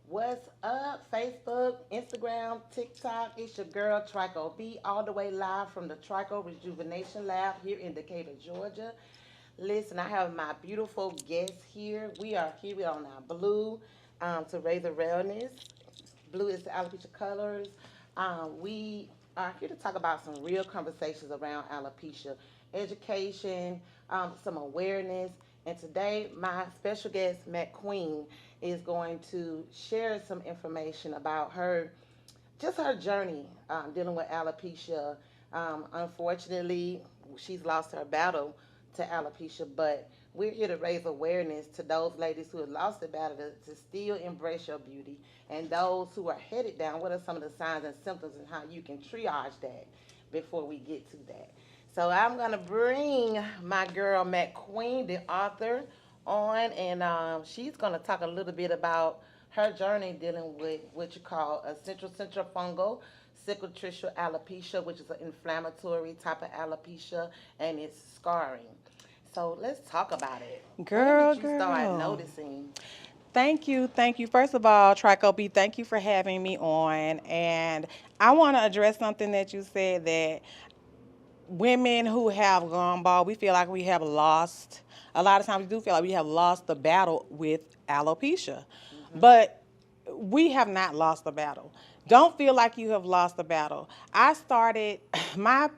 What's up, Facebook, Instagram, TikTok? It's your girl Tricho B, all the way live from the Tricho Rejuvenation Lab here in Decatur, Georgia. Listen, I have my beautiful guests here. We are here on our blue to raise awareness. Blue is the alopecia colors. We are here to talk about some real conversations around alopecia, education, some awareness. And today, my special guest, Matt Queen, is going to share some information about just her journey dealing with alopecia. Unfortunately, she's lost her battle to alopecia, but we're here to raise awareness to those ladies who have lost the battle to still embrace your beauty, and those who are headed down. What are some of the signs and symptoms, and how you can triage that before we get to that? So I'm gonna bring my girl Matt Queen, the author, on, and she's gonna talk a little bit about her journey dealing with what you call a central fungal cicatricial alopecia, which is an inflammatory type of alopecia, and it's scarring. So let's talk about it. When Girl, did you start girl. noticing? Thank you. Thank you. First of all, Trico B, thank you for having me on. And I want to address something that you said that women who have gone bald, we feel like we have lost, a lot of times we do feel like we have lost the battle with alopecia. Hmm. But we have not lost the battle. Don't feel like you have lost the battle. I started my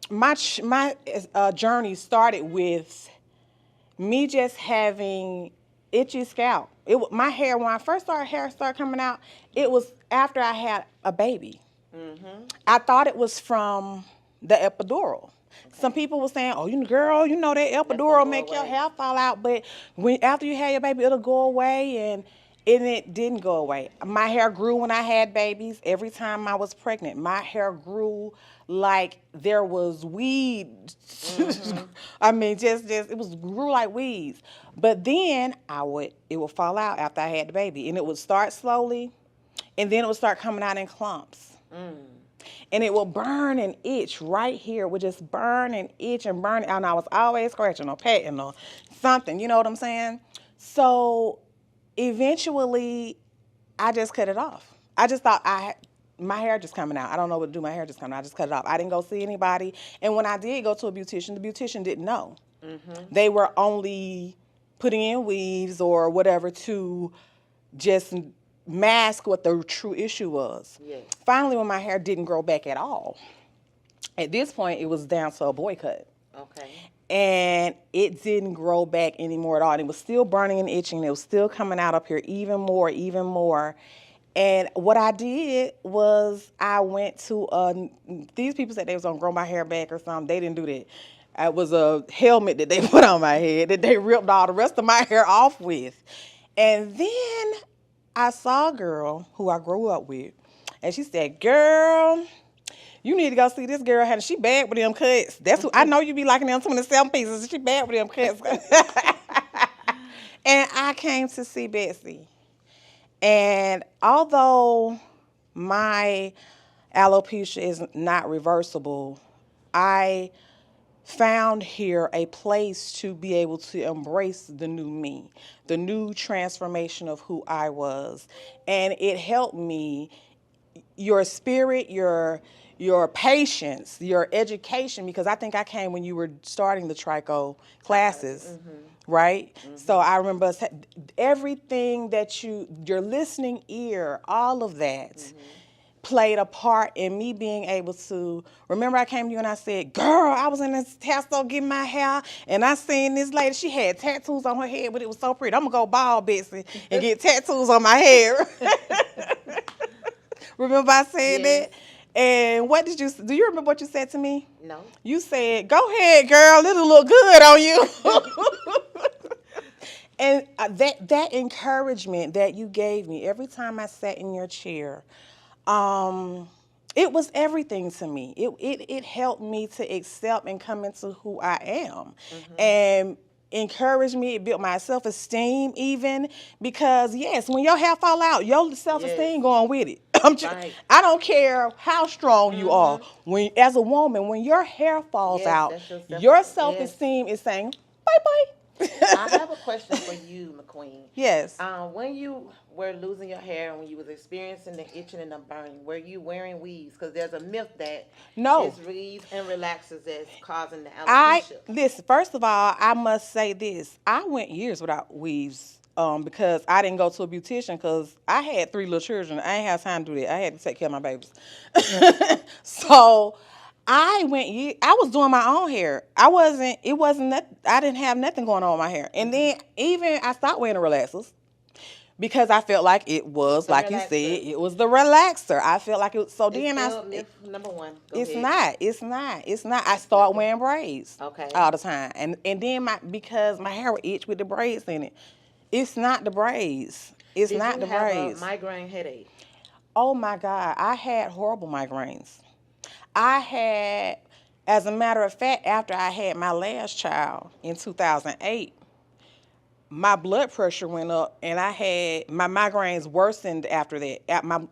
my journey started with me just having itchy scalp. My hair, when I first started, hair started coming out, it was after I had a baby. Hmm. I thought it was from the epidural. Some Okay. people were saying, "Oh, girl, you know that That's gonna epidural go make your away. hair fall out, but when after you have your baby, it'll go away." And it didn't go away. My hair grew when I had babies. Every time I was pregnant, my hair grew like there was weeds. Hmm. I mean, just it was grew like weeds. But then it would fall out after I had the baby, and it would start slowly, and then it would start coming out in clumps, Mm. and it will burn and itch right here. It would just burn and itch and burn, and I was always scratching or patting or something. You know what I'm saying? So eventually, I just cut it off. I just thought my hair just coming out. I don't know what to do. My hair just coming out. I just cut it off. I didn't go see anybody, and when I did go to a beautician, the beautician didn't know. Hmm. They were only putting in weaves or whatever to just mask what the true issue was. Yes. Finally, when my hair didn't grow back at all, at this point, it was down to a boy cut. Okay. And it didn't grow back anymore at all. And it was still burning and itching. It was still coming out up here even more, even more. And what I did was I went to these people said they was gonna grow my hair back or something. They didn't do that. It was a helmet that they put on my head that they ripped all the rest of my hair off with. And then I saw a girl who I grew up with, and she said, "Girl, you need to go see this girl. She bad with them cuts. That's who I know you be liking them 27 pieces. She bad with them cuts." And I came to see Betsy. And although my alopecia is not reversible, I found here a place to be able to embrace the new me, the new transformation of who I was. And it helped me, your spirit, your patience, your education, because I think I came when you were starting the Trico classes, Hmm. right? So Hmm. I remember everything that your listening ear, all of that Hmm. played a part in me being able to remember. I came to you and I said, "Girl, I was in this hair store getting my hair, and I seen this lady, she had tattoos on her head, but it was so pretty. I'm gonna go bald, Betsy, and get tattoos on my hair." Remember I said Yes. that? And what did do you remember what you said to me? No. You said, "Go ahead, girl, it'll look good on you." And that encouragement that you gave me every time I sat in your chair, um, it was everything to me. It helped me to accept and come into who I am, Hmm. and encouraged me. It built my self esteem even because yes, when your hair fall out, your self Yes. esteem going with it. Right. I don't care how strong you are. Hmm. When as a woman, when your hair falls Yes, out, that's your self. your self Yes. esteem is saying bye bye. I have a question for you, McQueen. Yes. When you were losing your hair and when you was experiencing the itching and the burning, were you wearing weaves? Because there's a myth that No. it's weaves and relaxers that's causing the I alopecia. Listen. First of all, I must say this. I went years without weaves. Because I didn't go to a beautician because I had 3 little children. I ain't have time to do that. I had to take care of my babies. So I was doing my own hair. It wasn't that, I didn't have nothing going on with my hair. And then even I stopped wearing the relaxers because I felt like it was, The like you said, relaxer. it was the relaxer. I felt like it was, so It's then still myth number one. Go it's ahead. not. It's not. It's not. I start wearing braids Okay. all the time, and then because my hair would itch with the braids in it. It's not the braids. It's Did not you the have a braids. migraine headache? Oh my God, I had horrible migraines. I had, as a matter of fact, after I had my last child in 2008, my blood pressure went up and I had my migraines worsened after that.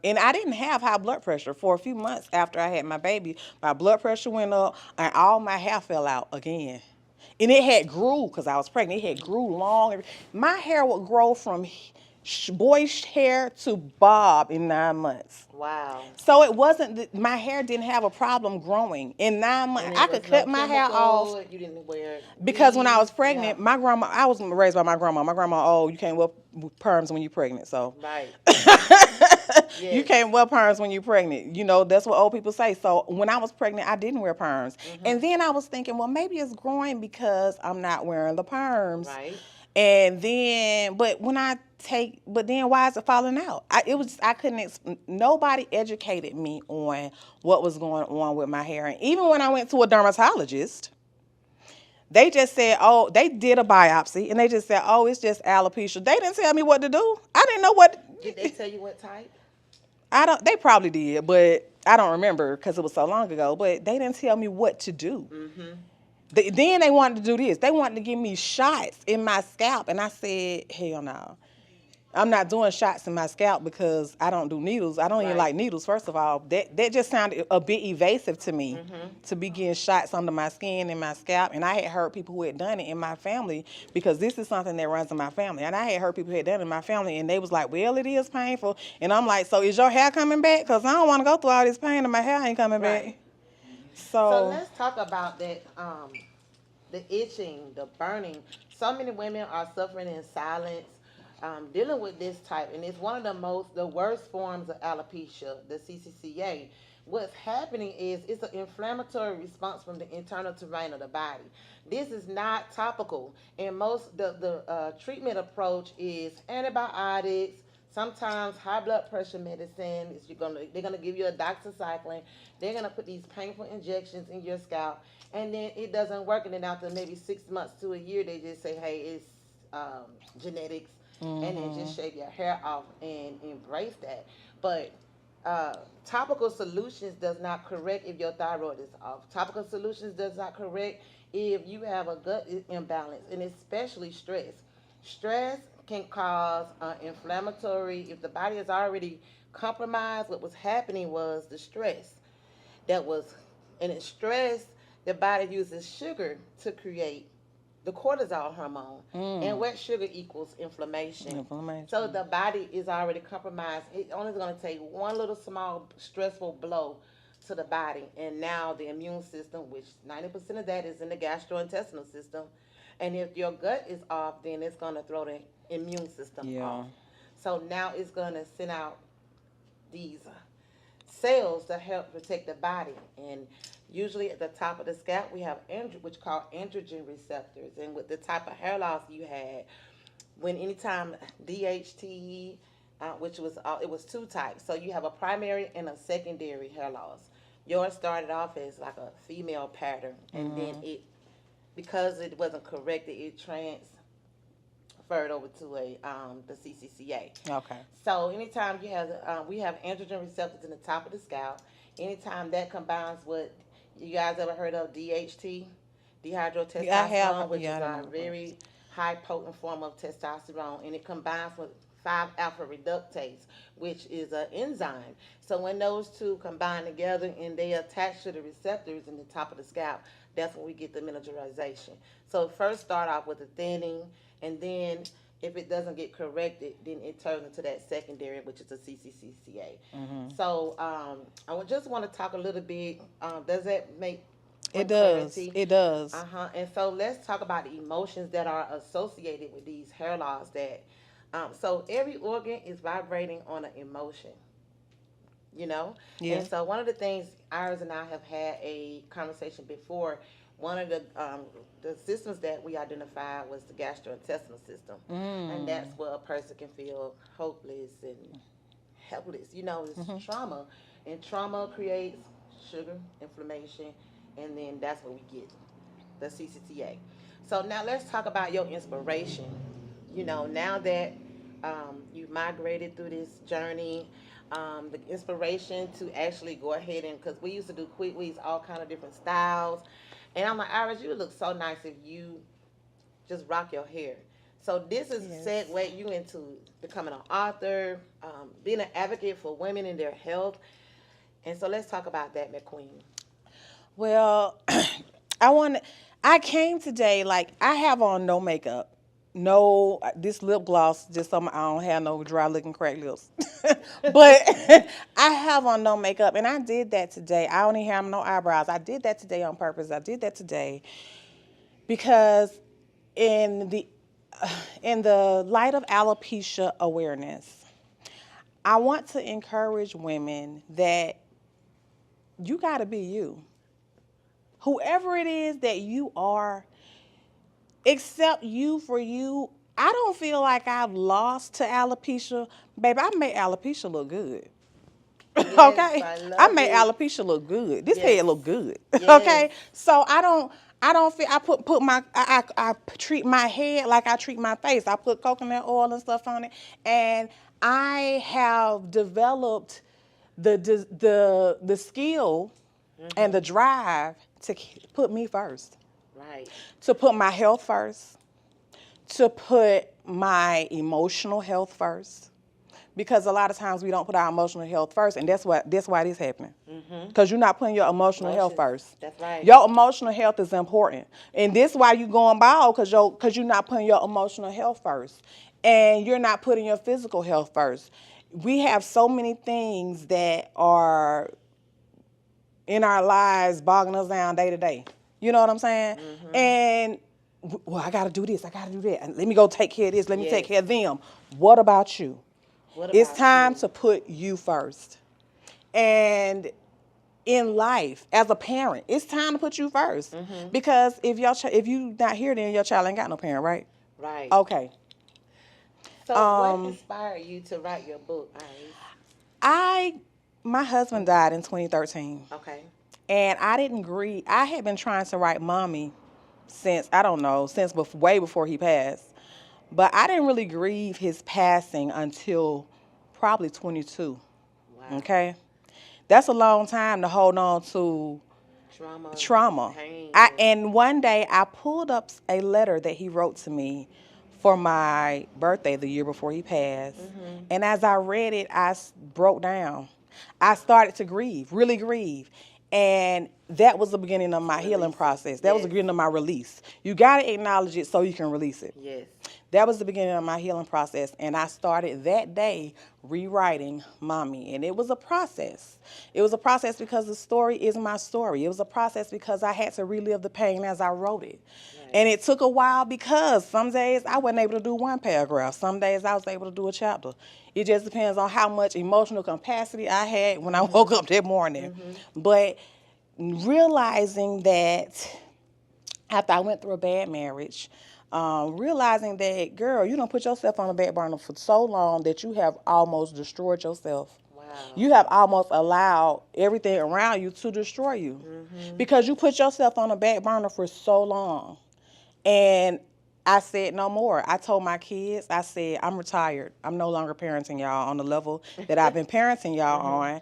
And I didn't have high blood pressure for a few months after I had my baby. My blood pressure went up and all my hair fell out again. And it had grew because I was pregnant. It had grew long. My hair would grow from boyish hair to bob in 9 months. Wow. So it wasn't that my hair didn't have a problem growing. In 9 months, And I it could was no cut my hair off. chemical. You didn't wear Because when I was weaves. pregnant, No. my grandma, I was raised by my grandma. My grandma, oh, you can't wear perms when you're pregnant. So Right. you Yes. can't wear perms when you're pregnant. That's what old people say. So when I was pregnant, I didn't wear perms. And then I was thinking, well, maybe it's growing because I'm not wearing the perms. Right. And then, but then why is it falling out? I couldn't, nobody educated me on what was going on with my hair. And even when I went to a dermatologist, they just said, oh, they did a biopsy and they just said, oh, it's just alopecia. They didn't tell me what to do. I didn't know what. Did they tell you what type? They probably did, but I don't remember because it was so long ago. But they didn't tell me what to do. Then they wanted to do this. They wanted to give me shots in my scalp. And I said, hell no. I'm not doing shots in my scalp because I don't do needles. I don't even Right. like needles, first of all. That just sounded a bit evasive to me, to be getting shots under my skin and my scalp. And I had heard people who had done it in my family because this is something that runs in my family. And I had heard people who had done it in my family and they was like, well, it is painful. And I'm like, so is your hair coming back? Because I don't want to go through all this pain and my hair ain't coming Right. back. So let's talk about that. The itching, the burning. So many women are suffering in silence, dealing with this type, and it's one of the worst forms of alopecia, the CCCA. What's happening is it's an inflammatory response from the internal terrain of the body. This is not topical, and most the treatment approach is antibiotics. Sometimes high blood pressure medicine. They're gonna give you a doxycycline. They're gonna put these painful injections in your scalp, and then it doesn't work. And then after maybe 6 months to a year, they just say, "Hey, it's genetics," and then just shave your hair off and embrace that. But topical solutions does not correct if your thyroid is off. Topical solutions does not correct if you have a gut imbalance, and especially stress. Stress can cause inflammatory. If the body is already compromised, what was happening was the stress that was, and in stress, the body uses sugar to create the cortisol hormone, and what sugar equals inflammation. Inflammation. So the body is already compromised. It only is going to take one little small stressful blow to the body, and now the immune system, which 90% of that is in the gastrointestinal system, and if your gut is off, then it's going to throw the immune system off. So now it's going to send out these cells to help protect the body. And usually at the top of the scalp, we have which called androgen receptors. And with the type of hair loss you had, when anytime DHT, which was it was two types. So you have a primary and a secondary hair loss. Yours started off as like a female pattern, and then because it wasn't corrected, it transferred over to the CCCA. Okay. So anytime we have androgen receptors in the top of the scalp. Anytime that combines with, you guys ever heard of DHT, dehydrotestosterone, which is a very high potent form of testosterone, and it combines with 5-alpha reductase, which is an enzyme. So when those two combine together and they attach to the receptors in the top of the scalp, that's when we get the mineralization. So first start off with the thinning, and then if it doesn't get corrected, then it turns into that secondary, which is a CCCCA. So I just want to talk a little bit. Does that make It does. clarity? It does. And so let's talk about the emotions that are associated with these hair loss. So every organ is vibrating on an emotion, you know. Yeah. And so one of the things Iris and I have had a conversation before. One of the systems that we identified was the gastrointestinal system, and that's where a person can feel hopeless and helpless. You know, it's trauma, and trauma creates sugar, inflammation, and then that's what we get, the CCTA. So now let's talk about your inspiration. You know, now that you migrated through this journey, the inspiration to actually go ahead and, because we used to do quick weeds, all kind of different styles, and I'm like, Iris, you would look so nice if you just rock your hair. So this is segue you into becoming an author, being an advocate for women and their health. And so let's talk about that, McQueen. Well, I came today, like, I have on no makeup. No, this lip gloss, just so I don't have no dry looking cracked lips. But I have on no makeup, and I did that today. I don't even have no eyebrows. I did that today on purpose. I did that today because in the light of alopecia awareness, I want to encourage women that you got to be you. Whoever it is that you are, accept you for you. I don't feel like I've lost to alopecia. Baby, I made alopecia look good. Yes, Okay? I made it. alopecia look good. This head look good. Yes. Okay? So I don't feel I treat my head like I treat my face. I put coconut oil and stuff on it, and I have developed the skill and the drive to put me first. Right. To put my health first, to put my emotional health first, because a lot of times we don't put our emotional health first, and that's why this happening. Because you're not putting your emotional health first. That's right. Your emotional health is important, and this why you going bald, because you're not putting your emotional health first, and you're not putting your physical health first. We have so many things that are in our lives bogging us down day to day. You know what I'm saying? And, well, I got to do this. I got to do that. And let me go take care of this. Let me take care of them. What about you? It's time to put you first. And in life, as a parent, it's time to put you first. Because if you not here, then your child ain't got no parent, right? Right. Okay. So what inspired you to write your book, Iris? My husband died in 2013. Okay. And I didn't grieve. I had been trying to write Mommy since way before he passed. But I didn't really grieve his passing until probably 22. Wow. Okay? That's a long time to hold on to trauma. Pain. And one day I pulled up a letter that he wrote to me for my birthday the year before he passed. And as I read it, I broke down. I started to grieve, really grieve. And that was the beginning of my healing process. That was the beginning of my release. You got to acknowledge it so you can release it. Yes. That was the beginning of my healing process. And I started that day rewriting Mommy. And it was a process. It was a process because the story is my story. It was a process because I had to relive the pain as I wrote it. Right. And it took a while because some days I wasn't able to do one paragraph. Some days I was able to do a chapter. It just depends on how much emotional capacity I had when I woke up that morning. But realizing that after I went through a bad marriage, realizing that, girl, you don't put yourself on a back burner for so long that you have almost destroyed yourself. Wow. You have almost allowed everything around you to destroy you because you put yourself on a back burner for so long. And I said no more. I told my kids, I said, I'm retired. I'm no longer parenting y'all on the level that I've been parenting y'all on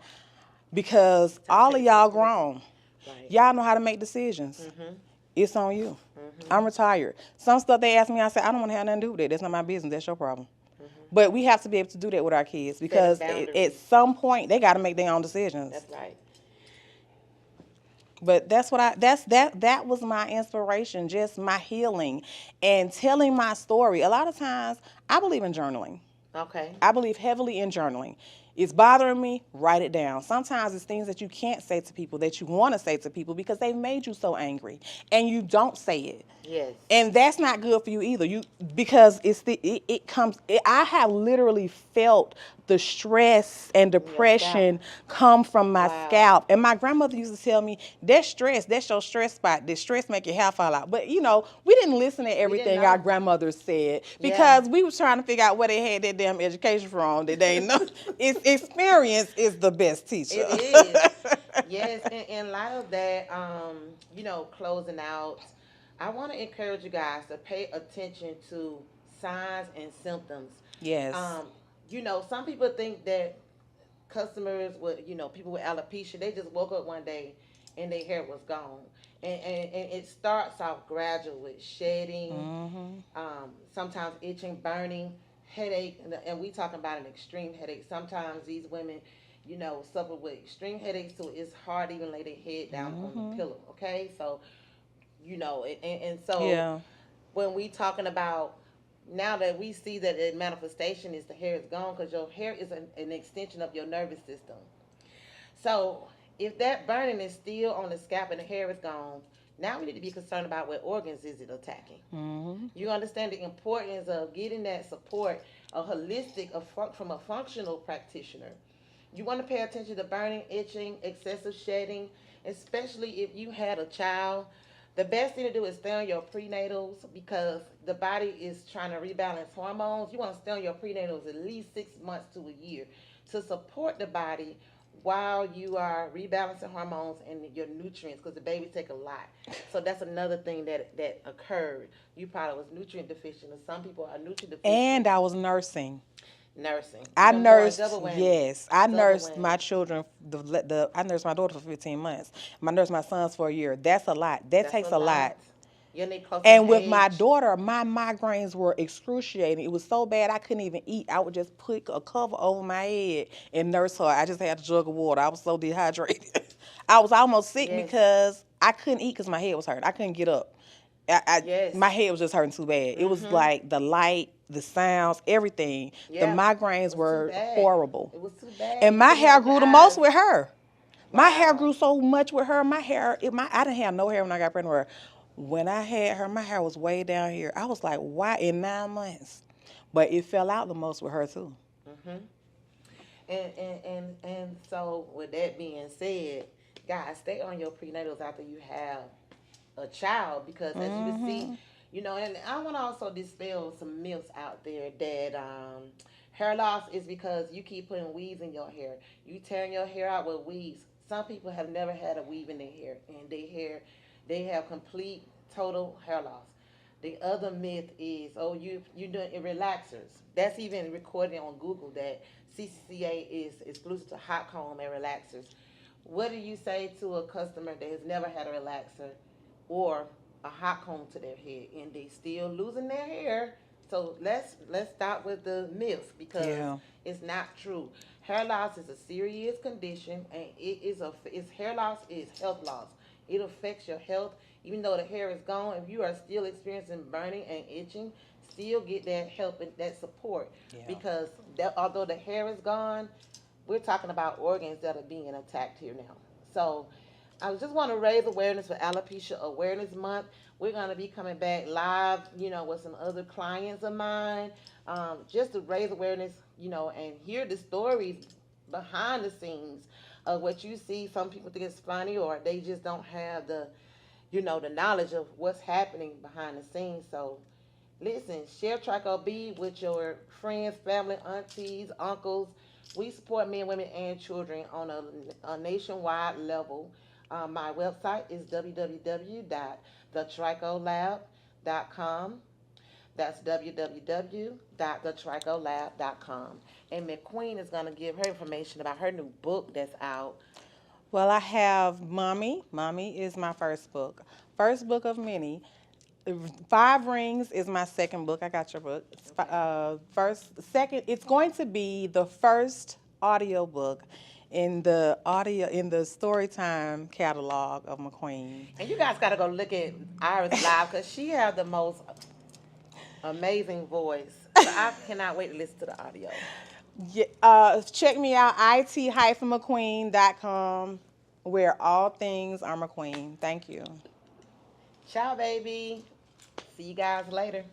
because all of y'all grown. Right. Y'all know how to make decisions. It's on you. I'm retired. Some stuff they ask me, I say, I don't want to have nothing to do with it. That's not my business. That's your problem. But we have to be able to do that with our kids because at some point they got to make their own decisions. That's right. But that's what that was my inspiration, just my healing and telling my story. A lot of times I believe in journaling. Okay. I believe heavily in journaling. It's bothering me, write it down. Sometimes it's things that you can't say to people that you want to say to people because they've made you so angry and you don't say it. Yes. And that's not good for you either. Because I have literally felt the stress and depression come from my scalp. And my grandmother used to tell me, that's your stress spot. That stress make your hair fall out. But, we didn't listen to everything our grandmothers said because we was trying to figure out where they had that damn education from that they know. Experience is the best teacher. It is. Yes, and in light of that, closing out, I want to encourage you guys to pay attention to signs and symptoms. Yes. Some people think that customers with, people with alopecia, they just woke up one day and their hair was gone. And it starts off gradual with shedding, sometimes itching, burning, headache, and we talking about an extreme headache. Sometimes these women, suffer with extreme headaches, so it's hard to even lay their head down on the pillow, okay? So, so when we talking about now that we see that the manifestation is the hair is gone because your hair is an extension of your nervous system. So if that burning is still on the scalp and the hair is gone, now we need to be concerned about what organs is it attacking. You understand the importance of getting that support, a holistic, from a functional practitioner. You want to pay attention to burning, itching, excessive shedding, especially if you had a child. The best thing to do is stay on your prenatals because the body is trying to rebalance hormones. You want to stay on your prenatals at least 6 months to a year to support the body while you are rebalancing hormones and your nutrients because the baby take a lot. So that's another thing that occurred. You probably was nutrient deficient, and some people are nutrient deficient. And I was nursing. I nursed my children. I nursed my daughter for 15 months. I nursed my sons for a year. That's a lot. That takes a lot. And with my daughter, my migraines were excruciating. It was so bad I couldn't even eat. I would just put a cover over my head and nurse her. I just had a jug of water. I was so dehydrated. I was almost sick because I couldn't eat because my head was hurting. I couldn't get up. My head was just hurting too bad. It was like the light, the sounds, everything. The migraines were horrible. It was too bad. And my hair grew the most with her. My hair grew so much with her. I didn't have no hair when I got pregnant with her. When I had her, my hair was way down here. I was like, why in 9 months? But it fell out the most with her too. And so with that being said, guys, stay on your prenatals after you have a child because as you can see, and I want to also dispel some myths out there that hair loss is because you keep putting weaves in your hair. You tearing your hair out with weaves. Some people have never had a weave in their hair, and they have complete, total hair loss. The other myth is, you doing relaxers. That's even recorded on Google that CCCA is exclusive to hot comb and relaxers. What do you say to a customer that has never had a relaxer or a hot comb to their head and they still losing their hair? So let's start with the myths because it's not true. Hair loss is a serious condition, and hair loss is health loss. It affects your health. Even though the hair is gone, if you are still experiencing burning and itching, still get that help and that support because although the hair is gone, we're talking about organs that are being attacked here now. So I just want to raise awareness for Alopecia Awareness Month. We're going to be coming back live, with some other clients of mine, just to raise awareness, and hear the stories behind the scenes of what you see. Some people think it's funny or they just don't have the knowledge of what's happening behind the scenes. So listen, share Tricho B with your friends, family, aunties, uncles. We support men, women, and children on a nationwide level. My website is www.thetricholab.com. That's www.thetricholab.com. And McQueen is going to give her information about her new book that's out. Well, I have Mommy. Mommy is my first book of many. Five Rings is my second book. I got your book. Second, it's going to be the first audio book in the Storytime catalog of McQueen. And you guys got to go look at Iris live because she has the most amazing voice. So I cannot wait to listen to the audio. Yeah, check me out, it-mcqueen.com, where all things are McQueen. Thank you. Ciao, baby. See you guys later.